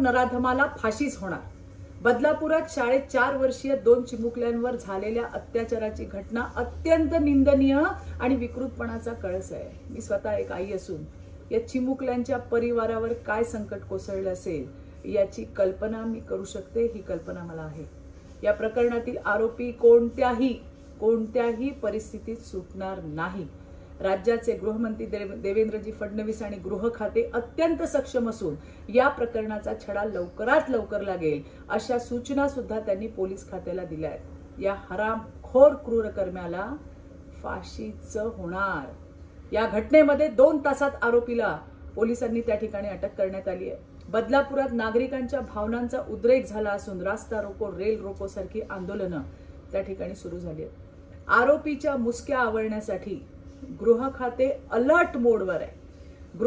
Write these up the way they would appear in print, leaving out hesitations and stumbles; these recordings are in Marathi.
नराधमाला फाशीच होणार। बदलापुरात शाळेत 4 वर्षीय 2 चिमुकल्यांवर झालेल्या अत्याचाराची घटना अत्यंत निंदनीय आणि विकृतपणाचा कळस आहे। मी स्वतः एक आई असून या चिमुकल्यांच्या परिवारावर काय संकट कोसळलं असेल याची कल्पना मी करू शकते। ही कल्पना मला आहे। या प्रकरणातील आरोपी कोणत्याही परिस्थितीत सुटणार नाही। राज्याचे गृहमंत्री देवेंद्रजी फडणवीस आणि गृह खाते अत्यंत सक्षम असून या प्रकरणाचा छडा लवकरात लवकर लागेल अशा सूचना सुद्धा त्यांनी पोलीस खात्याला दिल्या आहेत। या हरामखोर क्रूरकर्म्याला फाशीचं होणार। या घटनेमध्ये 2 तासात आरोपीला पोलिसांनी त्या ठिकाणी अटक करण्यात आली आहे। बदलापुरात नागरिकांच्या भावनांचा उद्रेक झाला असून रास्ता रोको, रेल रोको सारखी आंदोलनं त्या ठिकाणी सुरू झाली आहेत। आरोपीच्या मुसक्या आवळण्यासाठी गृह खाते अलर्ट मोडवर आहे।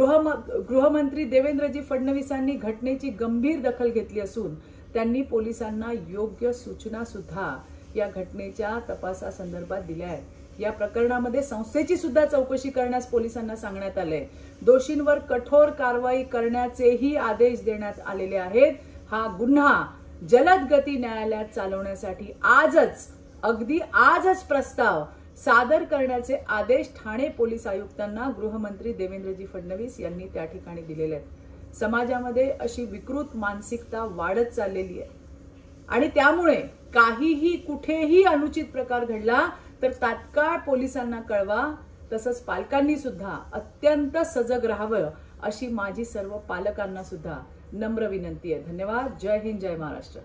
गृहमंत्री देवेंद्रजी फडणवीसांनी घटनेची गंभीर दखल घेतली असून त्यांनी पोलिसांना योग्य सूचना सुद्धा या घटनेच्या तपासासंदर्भात दिल्या आहेत। या प्रकरणामध्ये संस्थेची सुद्धा चौकशी करण्यास पोलिसांना सांगण्यात आले। दोषींवर कठोर कारवाई करण्याचेही आदेश देण्यात आलेले आहेत। हा गुन्हा जलद गती न्यायालयात चालवण्यासाठी आजच प्रस्ताव सादर करण्याचे आदेश ठाणे पोलीस आयुक्तांना गृहमंत्री देवेंद्रजी फडणवीस यांनी त्या ठिकाणी दिलेले आहेत। समाजामध्ये अशी विकृत मानसिकता वाढत चाललेली आहे आणि त्यामुळे काहीही कुठेही अनुचित प्रकार घडला तर तात्काळ पोलिसांना कळवा। तसंच पालकांनी सुद्धा अत्यंत सजग राहावं अशी माझी सर्व पालकांना सुद्धा नम्र विनंती आहे। धन्यवाद। जय हिंद, जय महाराष्ट्र।